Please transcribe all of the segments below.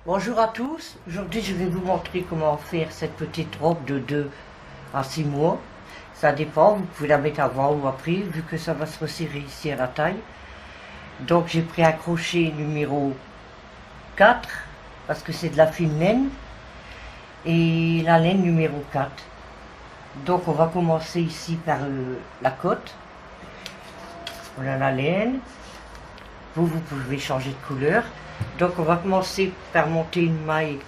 Bonjour à tous, aujourd'hui je vais vous montrer comment faire cette petite robe de 2 à 6 mois. Ça dépend, vous pouvez la mettre avant ou après vu que ça va se resserrer ici à la taille. Donc j'ai pris un crochet numéro 4 parce que c'est de la fine laine et la laine numéro 4. Donc on va commencer ici par la côte. Voilà la laine. Vous pouvez changer de couleur. Donc on va commencer par monter une maille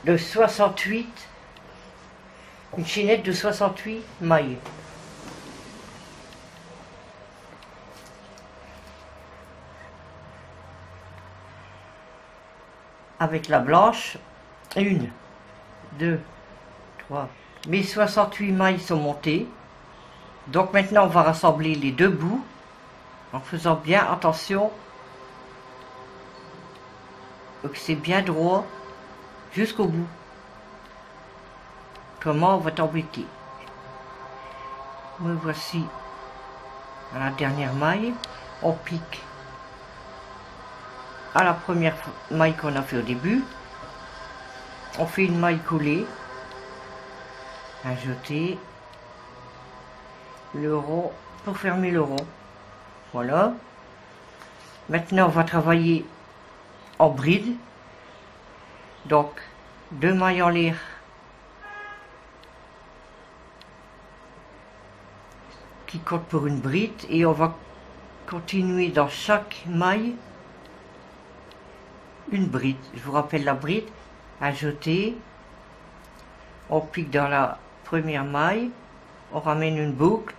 de 68, une chaînette de 68 mailles. Avec la blanche, 1, 2, 3. Mes 68 mailles sont montées. Donc maintenant on va rassembler les deux bouts en faisant bien attention que c'est bien droit jusqu'au bout. Autrement on va t'embêter. Me voici à la dernière maille. On pique à la première maille qu'on a fait au début. On fait une maille coulée, un jeté, le rond pour fermer le rond. Voilà. Maintenant on va travailler en bride. Donc 2 mailles en l'air qui comptent pour une bride et on va continuer dans chaque maille une bride. Je vous rappelle la bride, un jeté, on pique dans la première maille, on ramène une boucle,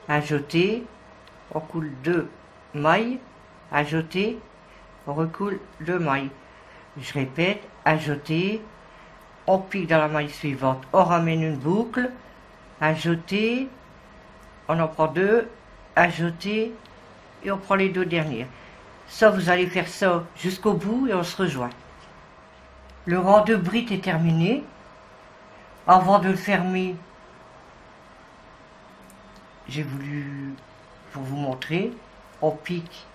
un jeté, on coule 2 mailles, un jeté, on recoule 2 mailles. Je répète, un jeté, on pique dans la maille suivante, on ramène une boucle, un jeté, on en prend 2, un jeté et on prend les 2 dernières. Ça, vous allez faire ça jusqu'au bout et on se rejoint. Le rang de bride est terminé. Avant de le fermer, j'ai voulu, pour vous montrer, on pique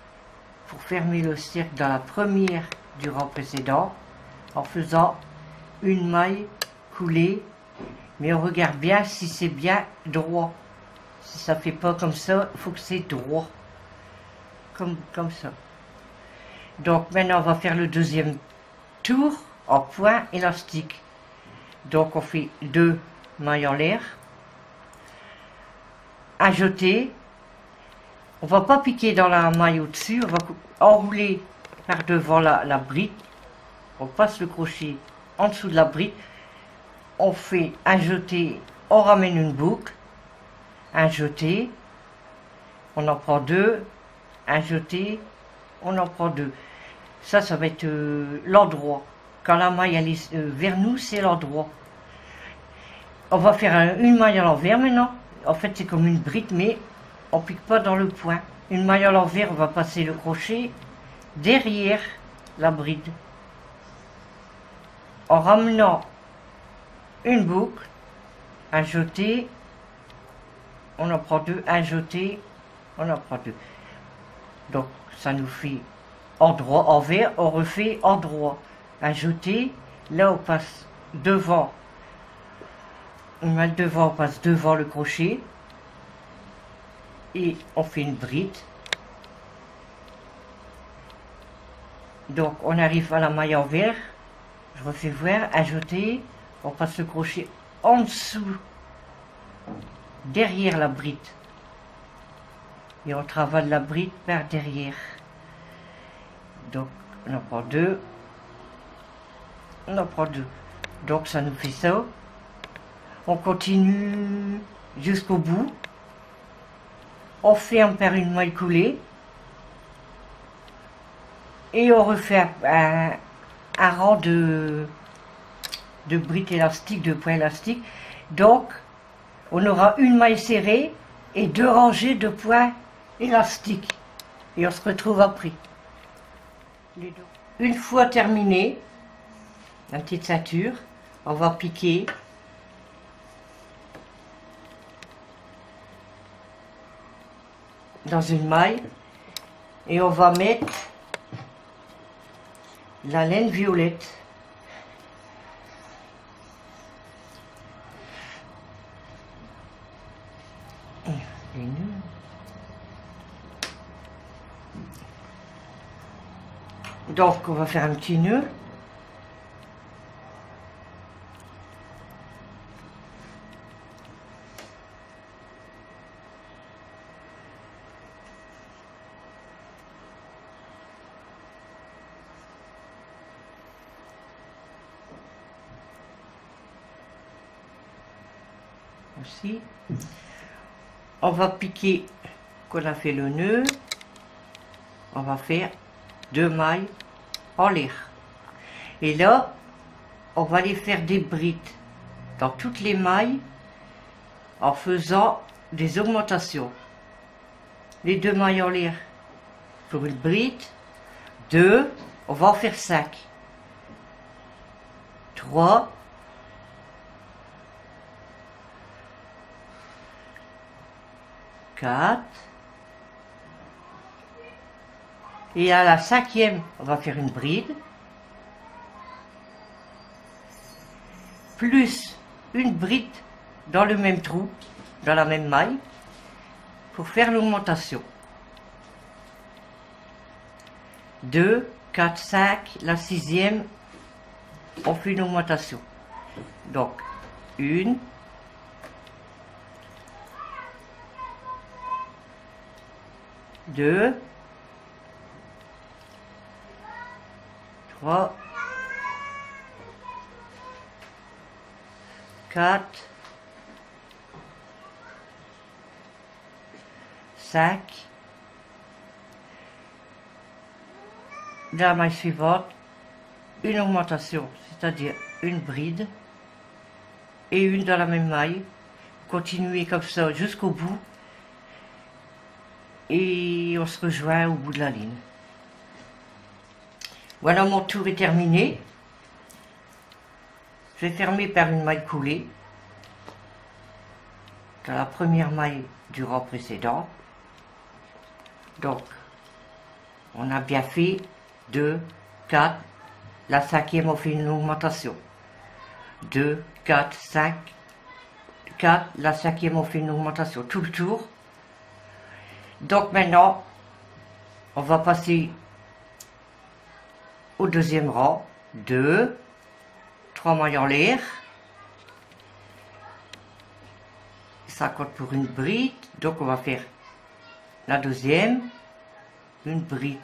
pour fermer le cercle dans la première du rang précédent en faisant une maille coulée, mais on regarde bien si c'est bien droit. Si ça fait pas comme ça, il faut que c'est droit, comme ça. Donc maintenant on va faire le deuxième tour en point élastique. Donc on fait 2 mailles en l'air, un jeté. On va pas piquer dans la maille au-dessus, on va enrouler par devant la bride. On passe le crochet en dessous de la bride. On fait un jeté, on ramène une boucle, un jeté, on en prend 2, un jeté, on en prend 2. Ça va être l'endroit. Quand la maille elle est vers nous, c'est l'endroit. On va faire une maille à l'envers maintenant. En fait, c'est comme une bride, mais on pique pas dans le point. Une maille à l'envers, on va passer le crochet derrière la bride. En ramenant une boucle, un jeté, on en prend 2, un jeté, on en prend 2. Donc ça nous fait endroit, envers, on refait endroit. Un jeté, là on passe devant, une maille devant, on passe devant le crochet et on fait une bride. Donc on arrive à la maille envers, je refais voir, un jeté, on passe le crochet en dessous, derrière la bride et on travaille la bride par derrière. Donc on en prend 2, on en prend 2, donc ça nous fait ça. On continue jusqu'au bout, on ferme par une maille coulée et on refait un rang de brides élastiques, de points élastiques. Donc on aura une maille serrée et 2 rangées de points élastiques et on se retrouve après. Une fois terminé la petite ceinture, on va piquer dans une maille et on va mettre la laine violette. Une. Donc on va faire un petit nœud. Aussi. On va piquer qu'on a fait le nœud. On va faire 2 mailles en l'air. Et là, on va aller faire des brides dans toutes les mailles en faisant des augmentations. Les 2 mailles en l'air pour une bride. 2, on va en faire 5. 3, 4, et à la 5e, on va faire une bride, plus une bride dans le même trou, dans la même maille, pour faire l'augmentation. 2, 4, 5, la 6e, on fait une augmentation. Donc, 1, 2, 3, 4, 5. Dans la maille suivante, une augmentation, c'est-à-dire une bride et une dans la même maille. Continuez comme ça jusqu'au bout et on se rejoint au bout de la ligne. Voilà, mon tour est terminé. Je vais fermer par une maille coulée dans la première maille du rang précédent. Donc, on a bien fait 2, 4, la 5e on fait une augmentation. 2, 4, 5, 4, la 5e on fait une augmentation tout le tour. Donc maintenant, on va passer au deuxième rang. 2, 3 mailles en l'air. Ça compte pour une bride, donc on va faire la deuxième, une bride.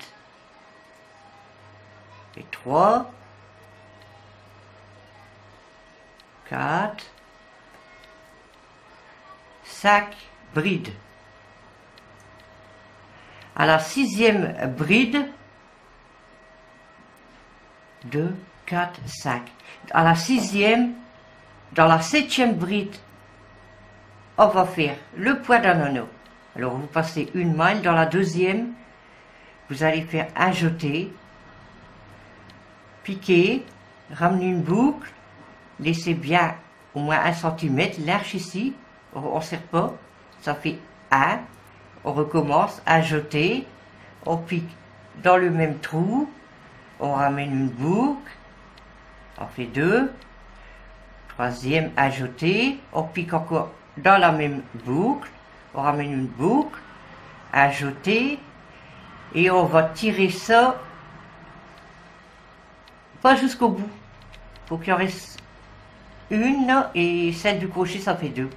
Et 3, 4, 5 brides. À la 6e bride, 2, 4, 5. À la 6e, dans la 7e bride, on va faire le point d'un anneau. Alors vous passez une maille, dans la 2e, vous allez faire un jeté, piquer, ramener une boucle, laissez bien au moins 1 cm, l'arche ici, on ne serre pas, ça fait 1, on recommence, un jeté, on pique dans le même trou, on ramène une boucle, on fait 2, 3e, un jeté, on pique encore dans la même boucle, on ramène une boucle, un jeté, et on va tirer ça pas jusqu'au bout, pour qu'il en reste une, et celle du crochet ça fait 2.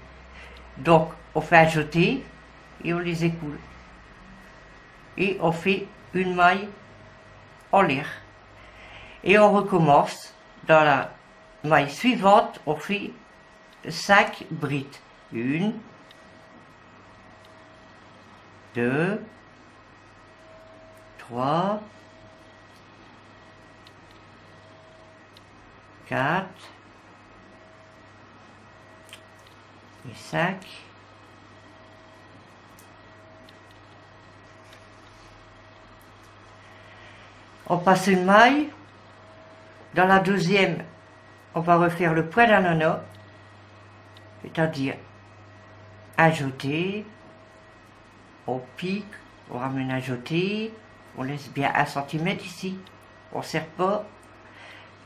Donc on fait un jeté et on les écoule, et on fait une maille en l'air, et on recommence. Dans la maille suivante, on fait 5 brides. 1, 2, 3, 4 et 5. On passe une maille. Dans la 2e, on va refaire le point d'un anneau, c'est-à-dire un jeté, on pique, on ramène un jeté, on laisse bien 1 cm ici, on ne serre pas,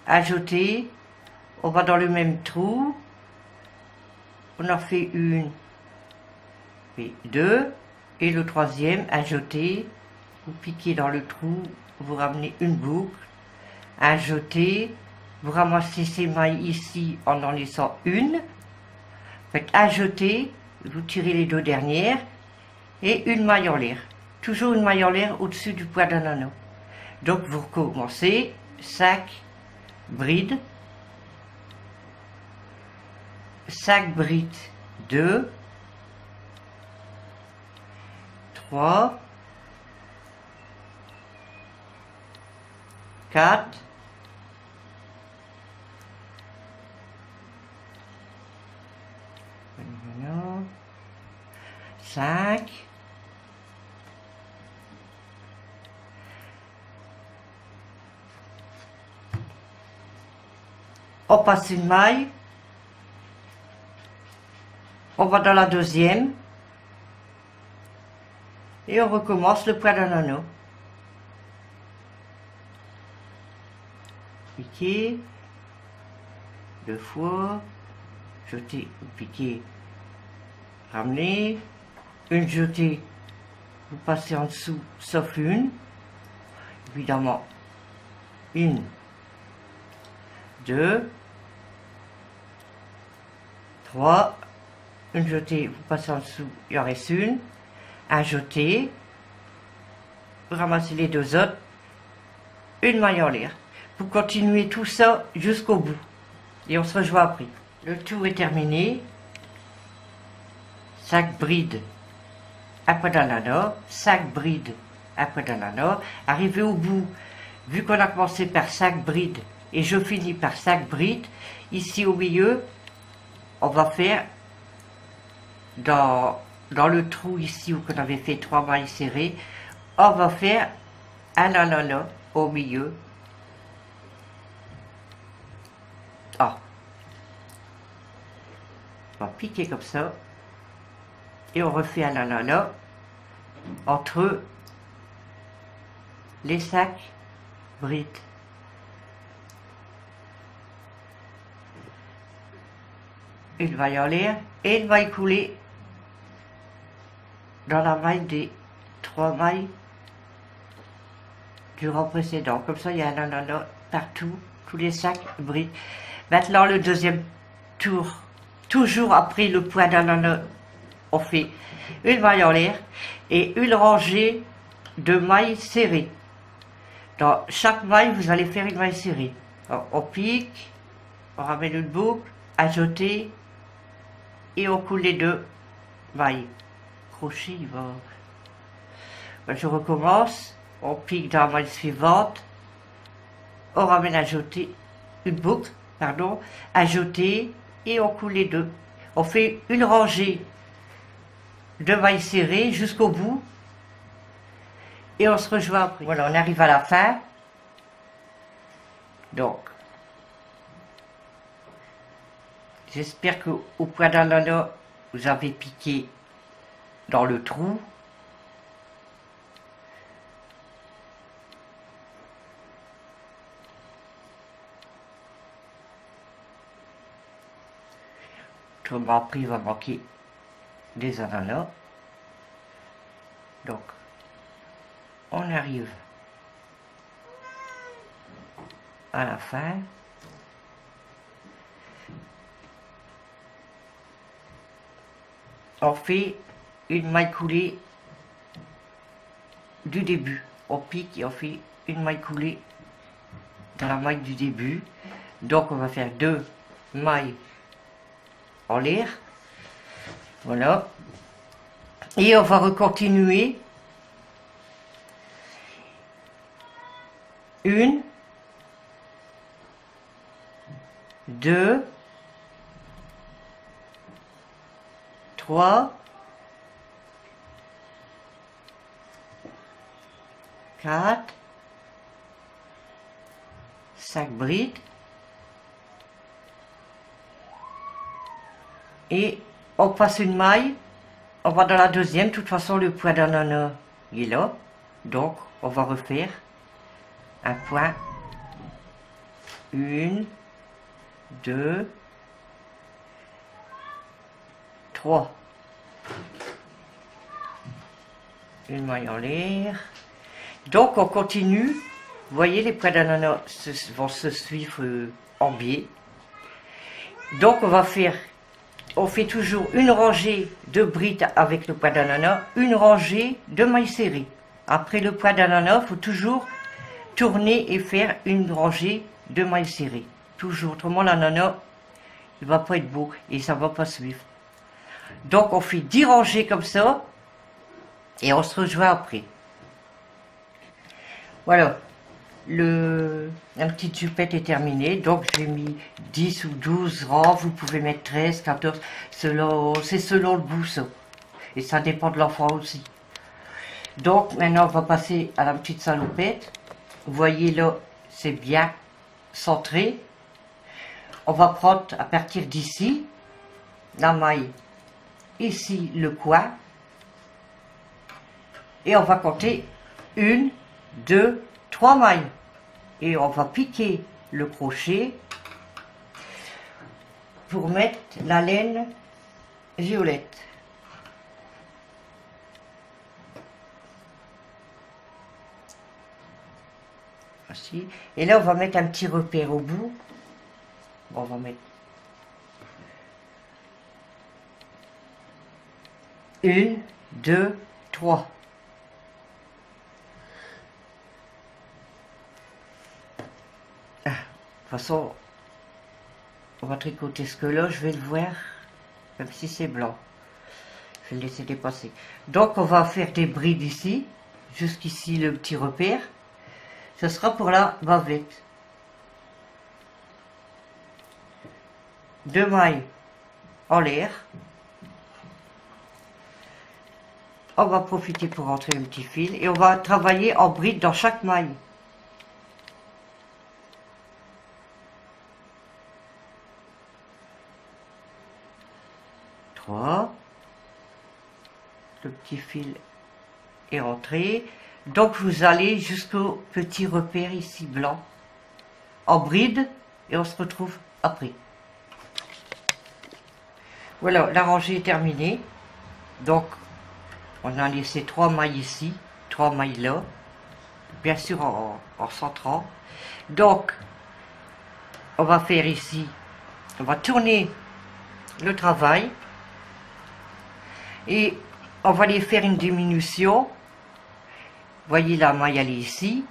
ajouter, on va dans le même trou, on en fait une, puis deux, et le troisième, ajouter, vous piquez dans le trou, vous ramenez une boucle, ajouter, vous ramassez ces mailles ici en laissant une, faites ajouter, vous tirez les deux dernières, et une maille en l'air. Toujours une maille en l'air au-dessus du poids d'un anneau. Donc vous recommencez, 5 brides, 5 brides, 2, 3, 4, 5, on passe une maille, on va dans la deuxième et on recommence le poids d'un anneau. Piquer, 2 fois, jeter, piquer, ramener, une jetée, vous passez en dessous, sauf une, évidemment, une, 2, 3, une jetée, vous passez en dessous, il en reste une, un jeté, vous ramassez les deux autres, une maille en l'air. Vous continuez tout ça jusqu'au bout. Et on se rejoint après. Le tour est terminé. 5 brides après dans l'anneau, 5 brides après dans l'anneau. Arrivé au bout, vu qu'on a commencé par 5 brides et je finis par 5 brides, ici au milieu, on va faire dans le trou ici où on avait fait 3 mailles serrées, on va faire un anneau au milieu. Ah. On va piquer comme ça. Et on refait un anneau entre les 5 brides. Une maille en l'air et une maille coulée dans la maille des 3 mailles du rang précédent. Comme ça, il y a un anneau partout, tous les 5 brides. Maintenant, le deuxième tour, toujours après le point d'un anneau, on fait une maille en l'air et une rangée de mailles serrées. Dans chaque maille, vous allez faire une maille serrée. Alors, on pique, on ramène une boucle, ajouter et on coule les 2 mailles. Crochet, il va. Je recommence, on pique dans la maille suivante, on ramène ajouter une boucle, pardon, ajouter et on coule les 2. On fait une rangée de mailles serrées jusqu'au bout et on se rejoint après. Voilà, on arrive à la fin. Donc, j'espère que au point d'un anneau, vous avez piqué dans le trou. Autrement, après, il va manquer des ananas. Donc, on arrive à la fin. On fait une maille coulée du début. On pique et on fait une maille coulée dans la maille du début. Donc, on va faire 2 mailles en l'air. Voilà. Et on va recontinuer. 1, 2, 3, 4, 5 brides. Et on passe une maille, on va dans la deuxième, de toute façon le point d'un anneau il est là, donc on va refaire un point 1, 2, 3. Une maille en l'air. Donc on continue. Vous voyez, les pois d'ananas vont se suivre en biais. Donc on fait toujours une rangée de brides avec le pois d'ananas, une rangée de mailles serrées. Après le pois d'ananas, il faut toujours tourner et faire une rangée de mailles serrées. Toujours, autrement l'ananas, il va pas être beau et ça va pas suivre. Donc on fait 10 rangées comme ça et on se rejoint après. Voilà, la petite jupette est terminée, donc j'ai mis 10 ou 12 rangs, vous pouvez mettre 13, 14, c'est selon le bout ça. Et ça dépend de l'enfant aussi. Donc maintenant on va passer à la petite salopette. Vous voyez là, c'est bien centré. On va prendre à partir d'ici, la maille, ici le coin. Et on va compter 1, 2, 3 mailles. Et on va piquer le crochet pour mettre la laine violette. Voici. Et là on va mettre un petit repère au bout. Bon, on va mettre 1, 2, 3. De toute façon, on va tricoter ce que là, je vais le voir, même si c'est blanc. Je vais le laisser dépasser. Donc, on va faire des brides ici, jusqu'ici le petit repère. Ce sera pour la bavette. 2 mailles en l'air. On va profiter pour rentrer un petit fil et on va travailler en bride dans chaque maille. Le petit fil est rentré. Donc vous allez jusqu'au petit repère ici blanc en bride et on se retrouve après. Voilà, la rangée est terminée. Donc on a laissé 3 mailles ici, 3 mailles là, bien sûr en centrant. Donc on va faire ici, on va tourner le travail et on va aller faire une diminution. Vous voyez, la maille elle est ici,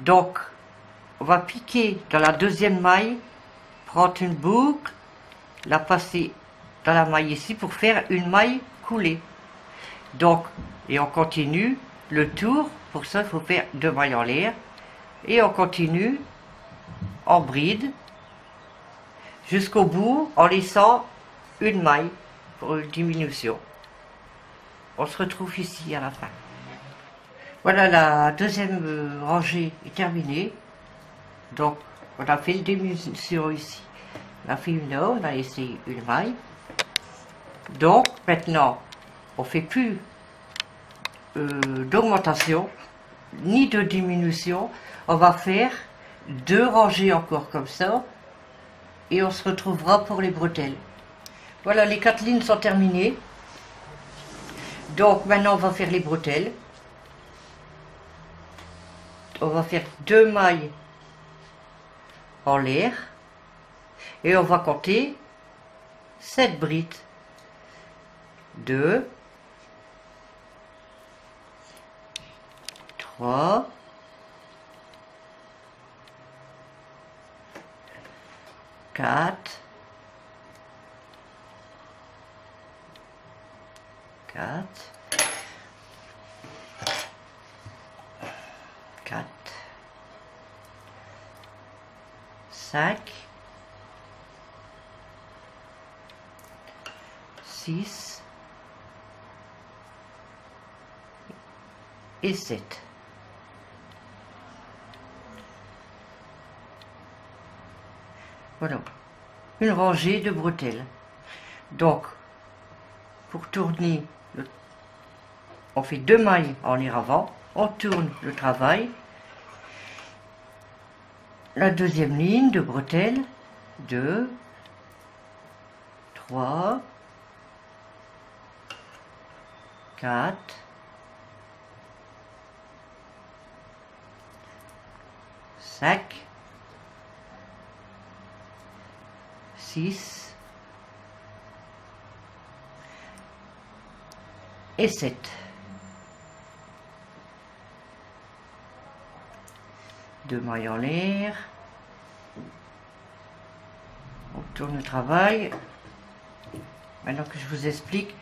donc on va piquer dans la deuxième maille, prendre une boucle, la passer dans la maille ici pour faire une maille coulée. Donc, et on continue le tour. Pour ça il faut faire 2 mailles en l'air et on continue en bride jusqu'au bout en laissant une maille pour une diminution. On se retrouve ici à la fin. Voilà, la deuxième rangée est terminée. Donc on a fait une diminution ici, on a fait une là, on a laissé une maille. Donc maintenant on fait plus d'augmentation ni de diminution, on va faire 2 rangées encore comme ça et on se retrouvera pour les bretelles. Voilà, les 4 lignes sont terminées. Donc maintenant on va faire les bretelles. On va faire 2 mailles en l'air et on va compter 7 brides. 2, 3, 4, 5, 6 et 7. Voilà, une rangée de bretelles. Donc, pour tourner, on fait 2 mailles en l'air avant, on tourne le travail, la deuxième ligne de bretelles, 2, 3, 4, 5, 6 et 7. Deux mailles en l'air. On tourne le travail. Maintenant que je vous explique,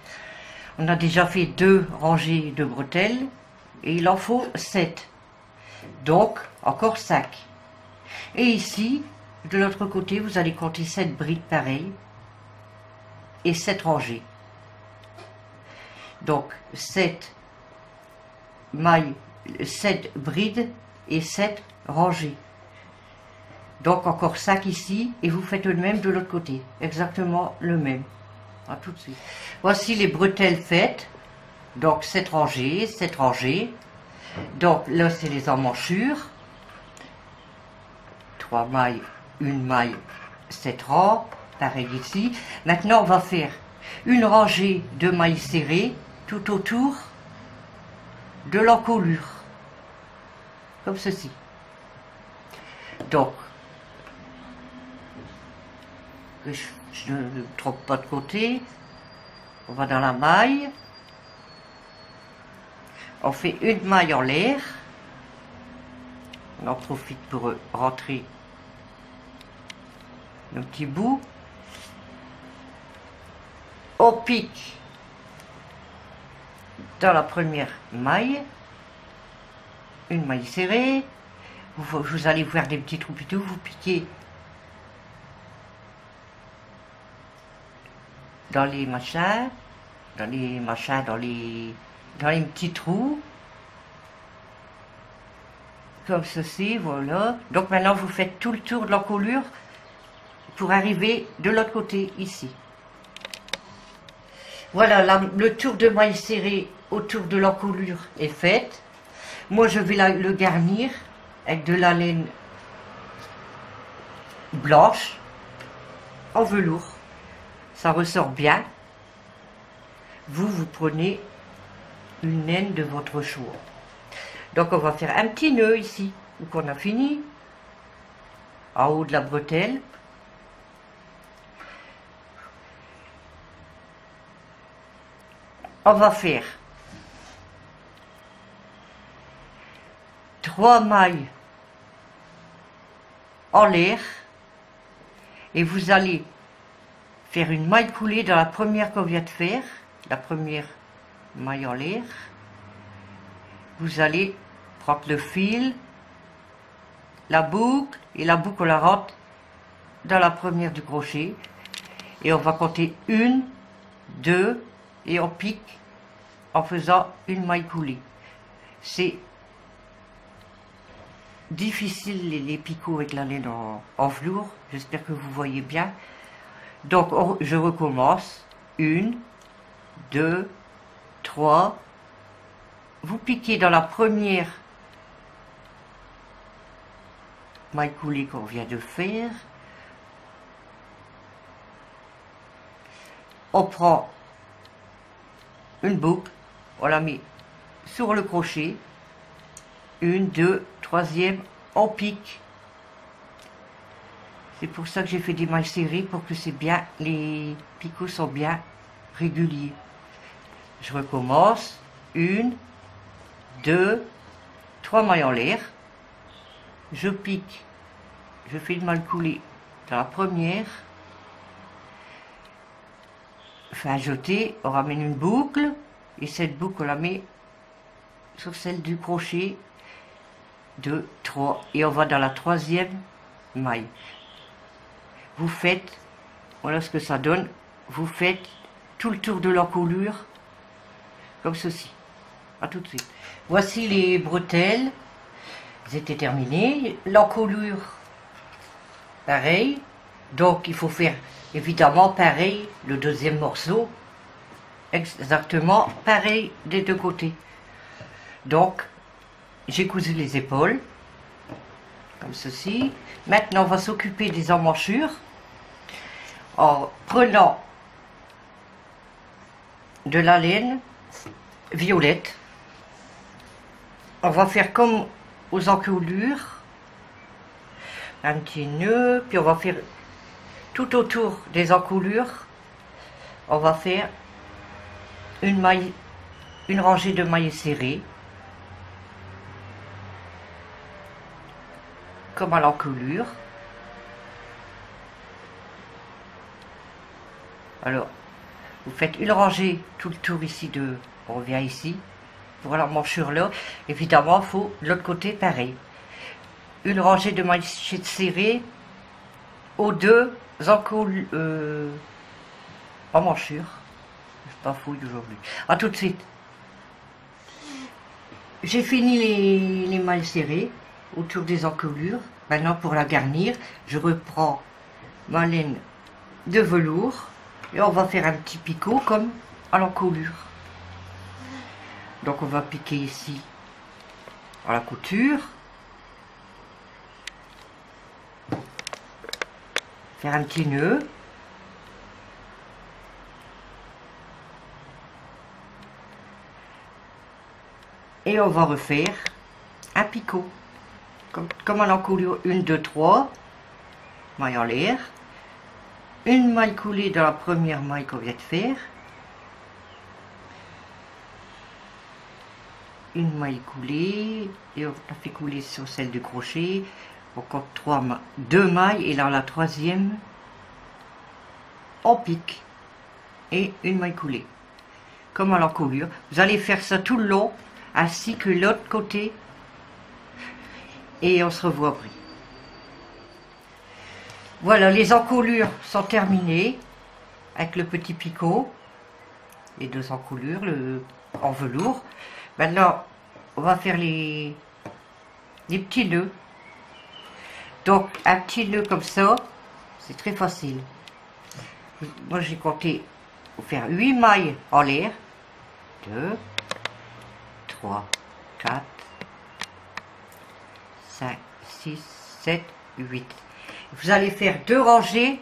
on a déjà fait 2 rangées de bretelles et il en faut 7. Donc, encore 5. Et ici, de l'autre côté, vous allez compter 7 brides pareilles et 7 rangées. Donc, 7 mailles, 7 brides et 7 rangées. Donc, encore 5 ici et vous faites le même de l'autre côté. Exactement le même. À tout de suite. Voici les bretelles faites. Donc, 7 rangées, 7 rangées. Donc, là, c'est les emmanchures. 3 mailles, 1 maille, 7 rangs. Pareil ici. Maintenant, on va faire une rangée de mailles serrées tout autour de l'encolure. Comme ceci. Donc, que je ne trompe pas de côté. On va dans la maille. On fait une maille en l'air. On en profite pour rentrer nos petits bouts. On pique dans la première maille. Une maille serrée. Vous allez voir des petits trous plutôt. Vous piquez dans les machins, dans les petits trous, comme ceci, voilà. Donc maintenant vous faites tout le tour de l'encolure pour arriver de l'autre côté, ici. Voilà, le tour de maille serrée autour de l'encolure est fait. Moi je vais le garnir avec de la laine blanche en velours. Ça ressort bien. Vous prenez une laine de votre choix. Donc on va faire un petit nœud ici, où on a fini, en haut de la bretelle. On va faire 3 mailles en l'air et vous allez faire une maille coulée dans la première qu'on vient de faire, la première maille en l'air. Vous allez prendre le fil, la boucle, et la boucle on la rentre dans la première du crochet. Et on va compter 1, 2, et on pique en faisant une maille coulée. C'est difficile les picots avec la laine en velours, j'espère que vous voyez bien. Donc, je recommence. 1, 2, 3. Vous piquez dans la première maille coulée qu'on vient de faire. On prend une boucle, on la met sur le crochet. 1, 2, 3e, on pique. C'est pour ça que j'ai fait des mailles serrées, pour que c'est bien, les picots sont bien réguliers. Je recommence. 1, 2, 3 mailles en l'air. Je pique. Je fais une maille coulée dans la première. Fin jeter, on ramène une boucle. Et cette boucle, on la met sur celle du crochet. 2, 3. Et on va dans la 3e maille. Vous faites, voilà ce que ça donne, vous faites tout le tour de l'encolure, comme ceci. A tout de suite. Voici les bretelles, elles étaient terminées. L'encolure, pareil. Donc il faut faire évidemment pareil le deuxième morceau, exactement pareil des deux côtés. Donc j'ai cousu les épaules, comme ceci. Maintenant, on va s'occuper des emmanchures en prenant de la laine violette. On va faire comme aux encolures, un petit nœud, puis on va faire tout autour des encolures, on va faire une rangée de mailles serrées, comme à l'encolure. Alors, vous faites une rangée tout le tour ici de, on revient ici, pour l'emmanchure là. Évidemment, il faut de l'autre côté pareil. Une rangée de mailles serrées aux deux emmanchures. Je suis pas fouille aujourd'hui. À tout de suite. J'ai fini les mailles serrées autour des encolures. Maintenant, pour la garnir, je reprends ma laine de velours et on va faire un petit picot comme à l'encolure. Donc on va piquer ici à la couture, faire un petit nœud, et on va refaire un picot comme à l'encolure. 1, 2, 3 mailles en l'air, une maille coulée dans la première maille qu'on vient de faire, une maille coulée et on la fait couler sur celle de crochet. On compte 2 mailles et dans la troisième on pique et une maille coulée comme à l'encolure. Vous allez faire ça tout le long ainsi que l'autre côté et on se revoit après. Voilà, les encolures sont terminées avec le petit picot, les 2 encolures en velours. Maintenant, on va faire les petits nœuds. Donc, un petit nœud comme ça, c'est très facile. Moi, j'ai compté pour faire 8 mailles en l'air. 2, 3, 4, 5, 6, 7, 8. Vous allez faire 2 rangées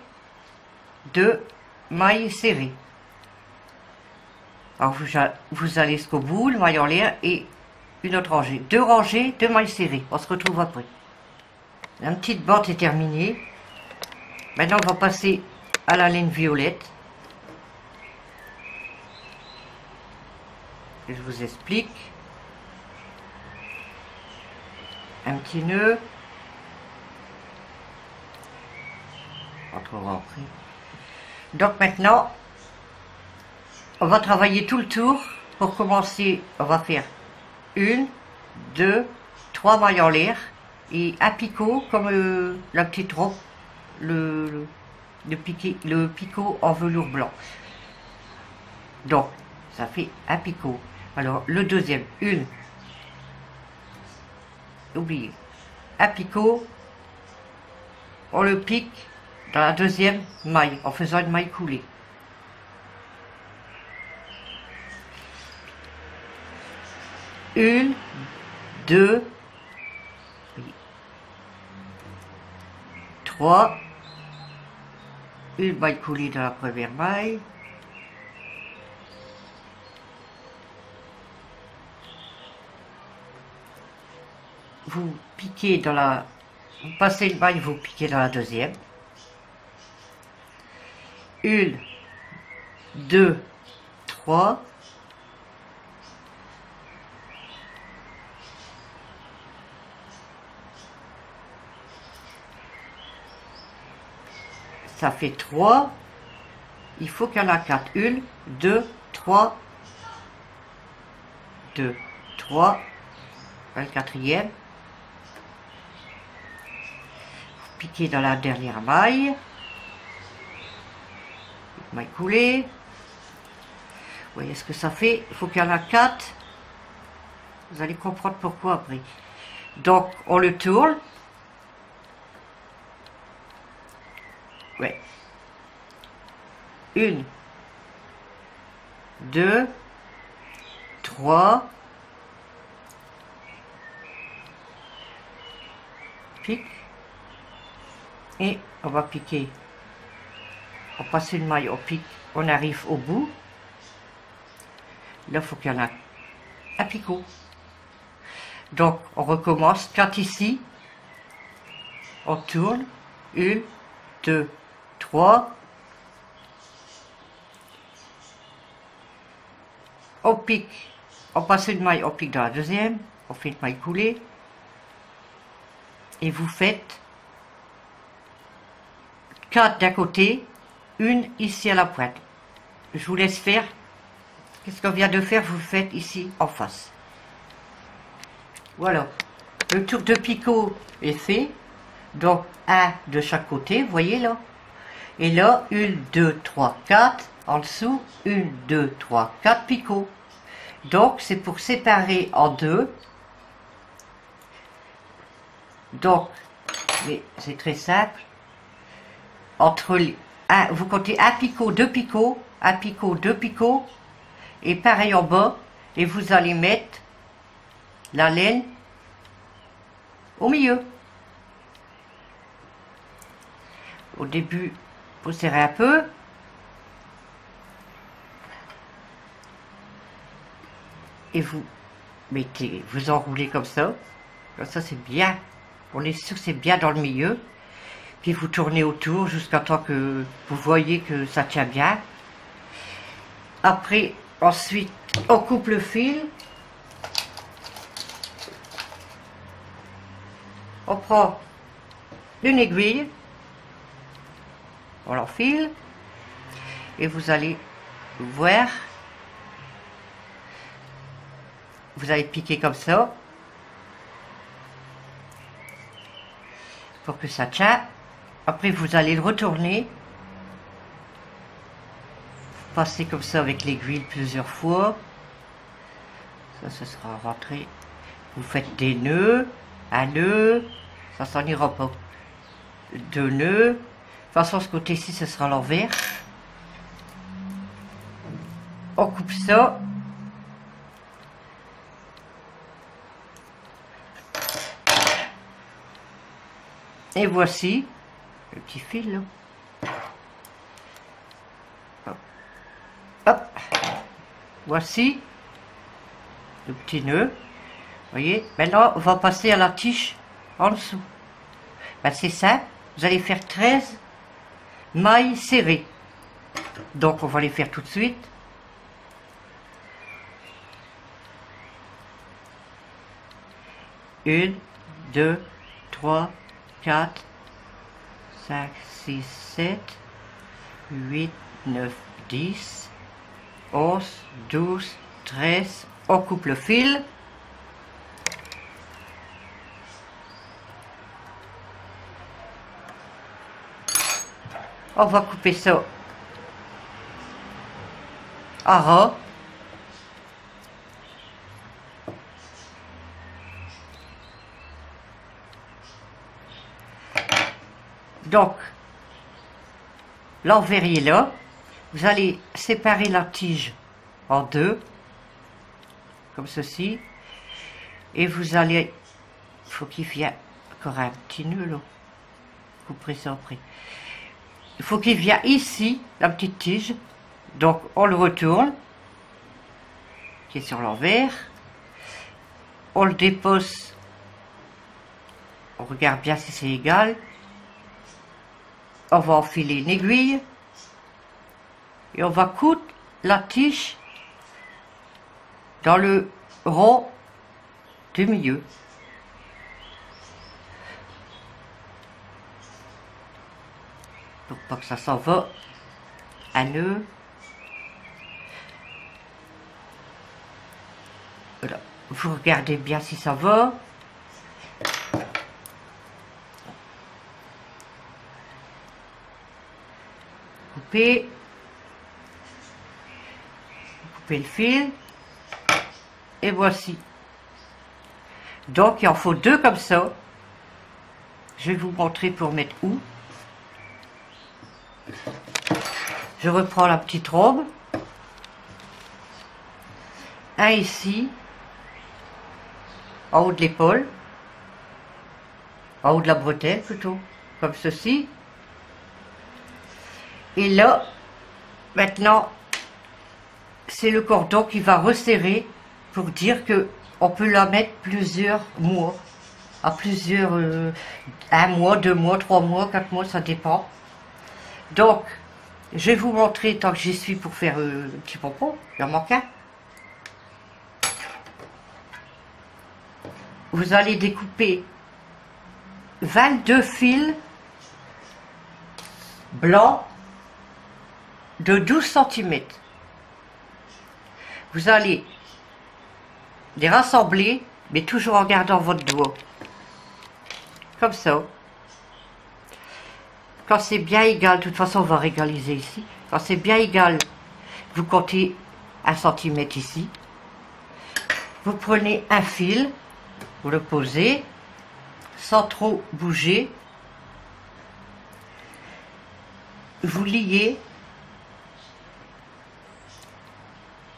de mailles serrées. Alors vous allez jusqu'au bout, le maille en l'air et une autre rangée. 2 rangées de mailles serrées. On se retrouve après. La petite bande est terminée. Maintenant on va passer à la laine violette. Et je vous explique. Un petit nœud. Après. Donc maintenant, on va travailler tout le tour. Pour commencer, on va faire 1, 2, 3 mailles en l'air et un picot comme la petite robe, le picot en velours blanc. Donc, ça fait un picot. Alors, le deuxième, oubliez, un picot, on le pique dans la deuxième maille en faisant une maille coulée. Une, 2, 3, une maille coulée dans la première maille, vous piquez dans la, vous passez une maille, vous piquez dans la deuxième, 1, 2, 3, ça fait 3, il faut qu'il y en a 4, 1, 2, 3, 2, 3, le quatrième, vous piquez dans la dernière maille, maille coulée, vous voyez ce que ça fait, il faut qu'il y en a 4, vous allez comprendre pourquoi après. Donc on le tourne, ouais, 1, 2, 3, pique et on va piquer. On passe une maille, on pique, on arrive au bout. Là, il faut qu'il y en ait un picot. Donc, on recommence. 4 ici. On tourne. 1, 2, 3. On pique. On passe une maille, on pique dans la deuxième. On fait une maille coulée. Et vous faites 4 d'un côté, une ici à la pointe. Je vous laisse faire. Qu'est-ce qu'on vient de faire, vous faites ici en face. Voilà. Le tour de picot est fait. Donc, un de chaque côté, vous voyez là. Et là, 1, 2, 3, 4. En dessous, 1, 2, 3, 4 picots. Donc, c'est pour séparer en deux. Donc, c'est très simple. Entre les, vous comptez un picot, deux picots, un picot, deux picots. Et pareil en bas. Et vous allez mettre la laine au milieu. Au début, vous serrez un peu. Et vous mettez, vous enroulez comme ça. Comme ça, c'est bien. On est sûr que c'est bien dans le milieu. Puis vous tournez autour jusqu'à temps que vous voyez que ça tient bien. Après, ensuite, on coupe le fil. On prend une aiguille. On l'enfile. Et vous allez voir. Vous allez piquer comme ça. Pour que ça tient. Après, vous allez le retourner. Passer comme ça avec l'aiguille plusieurs fois. Ça, ce sera rentré. Vous faites des nœuds. Un nœud. Ça s'en ira pas. 2 nœuds. De toute façon, ce côté-ci, ce sera l'envers. On coupe ça. Et voici le petit fil là. Hop. Hop. Voici le petit nœud. Vous voyez, maintenant on va passer à la tige en dessous. Ben, c'est simple, vous allez faire 13 mailles serrées. Donc on va les faire tout de suite. Une, 2, 3, 4, 5, 6, 7, 8, 9, 10, 11, 12, 13. On coupe le fil. On va couper ça à ras. Donc, l'envers est là. Vous allez séparer la tige en deux, comme ceci. Et vous allez, il faut qu'il vienne encore un petit nœud là. Vous couperez ça après. Il faut qu'il vienne ici, la petite tige. Donc, on le retourne, qui est sur l'envers. On le dépose. On regarde bien si c'est égal. On va enfiler une aiguille et on va coudre la tige dans le rond du milieu. Pour pas que ça s'en va un nœud. Voilà. Vous regardez bien si ça va. Coupez le fil et voici. Donc il en faut 2 comme ça. Je vais vous montrer pour mettre où. Je reprends la petite robe. Un ici, en haut de l'épaule. en haut de la bretelle plutôt, comme ceci. Et là, maintenant, c'est le cordon qui va resserrer pour dire que on peut la mettre plusieurs mois, à plusieurs, 1 mois, 2 mois, 3 mois, 4 mois, ça dépend. Donc, je vais vous montrer tant que j'y suis pour faire le petit pompon, il en manque un. Vous allez découper 22 fils blancs de 12 cm. Vous allez les rassembler, mais toujours en gardant votre doigt. Comme ça. Quand c'est bien égal, de toute façon on va régaliser ici. Quand c'est bien égal, vous comptez 1 cm ici. Vous prenez un fil, vous le posez, sans trop bouger. Vous liez,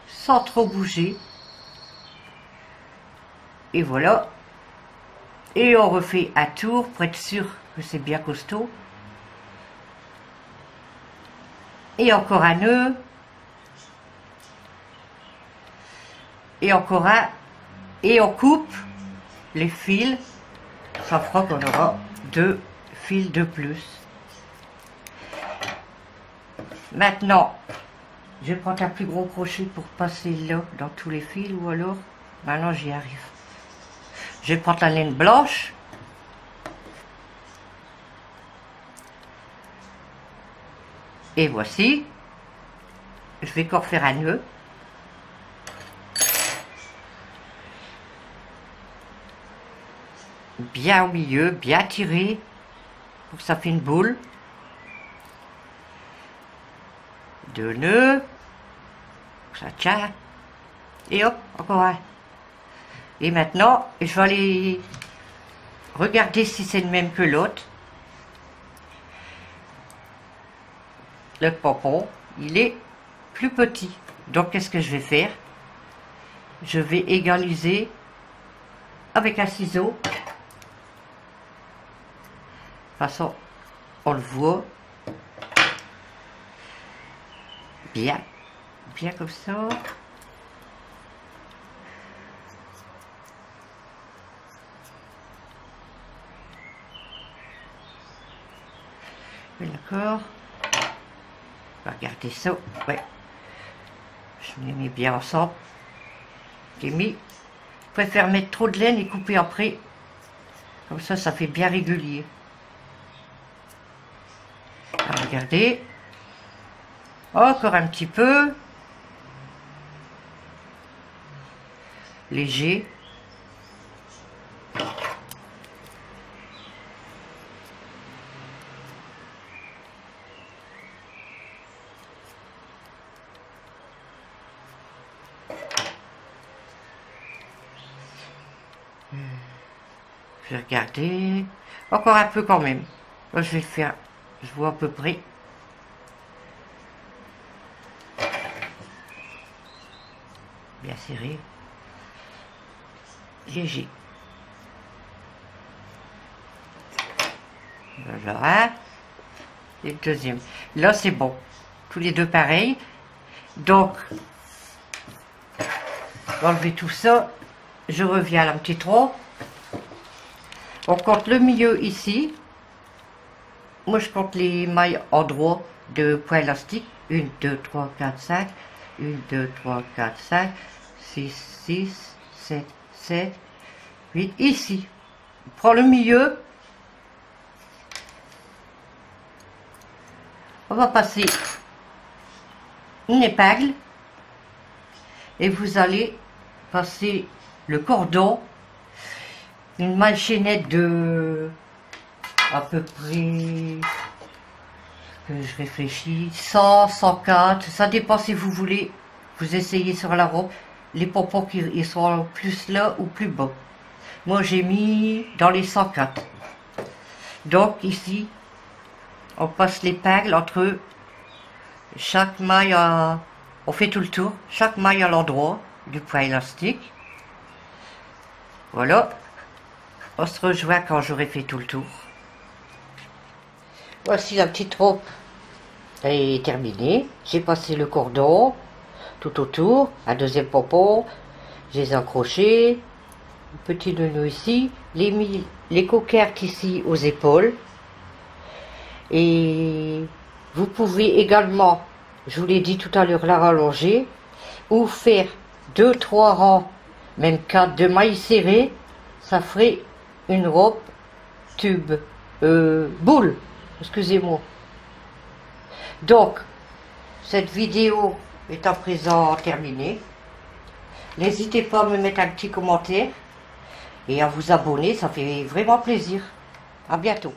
sans trop bouger. Et voilà. Et on refait un tour pour être sûr que c'est bien costaud. Et encore un nœud. Et encore un. Et on coupe les fils. Ça fera qu'on aura 2 fils de plus. Maintenant, je vais prendre un plus gros crochet pour passer là dans tous les fils, ou alors, maintenant j'y arrive. Je vais prendre la laine blanche. Et voici. Je vais encore faire un nœud. Bien au milieu, bien tiré, pour que ça fait une boule. 2 nœuds. Ça tient. Et hop, encore un. Et maintenant, je vais aller regarder si c'est le même que l'autre. Le pompon, il est plus petit. Donc, qu'est-ce que je vais faire? Je vais égaliser avec un ciseau. De toute façon, on le voit. Bien. Bien comme ça. D'accord. On va regarder ça. Ouais. Je les mets bien ensemble. J'ai mis. Je préfère mettre trop de laine et couper après. Comme ça, ça fait bien régulier. Alors, regardez. Encore un petit peu. Léger. Je vais regarder. Encore un peu quand même. Moi, je vais le faire. Je vois à peu près. Bien serré. Léger. Voilà. Et le deuxième. Là, c'est bon. Tous les deux pareils. Donc, enlever tout ça. Je reviens à la petite roue. On compte le milieu ici. Moi, je compte les mailles en droit de point élastique. 1, 2, 3, 4, 5. 1, 2, 3, 4, 5. 6, 7, 7, 8. Ici. On prend le milieu. On va passer une épingle. Et vous allez passer le cordon. Une maille chaînette de à peu près, que je réfléchis, 100, 104, ça dépend si vous voulez, vous essayez sur la robe, les pompons qui ils sont plus là ou plus bas. Moi j'ai mis dans les 104. Donc ici, on passe l'épingle entre chaque maille, on fait tout le tour, chaque maille à l'endroit du point élastique. Voilà. On se rejoint quand j'aurai fait tout le tour. Voici la petite robe. Elle est terminée. J'ai passé le cordon tout autour, un deuxième pompon. J'ai accroché. Un petit nœud ici. Les coquertes ici aux épaules. Et vous pouvez également, je vous l'ai dit tout à l'heure, la rallonger ou faire 2-3 rangs, même 4 de mailles serrées. Ça ferait une robe tube, boule, excusez-moi. Donc, cette vidéo est à présent terminée. N'hésitez pas à me mettre un petit commentaire et à vous abonner, ça fait vraiment plaisir. À bientôt.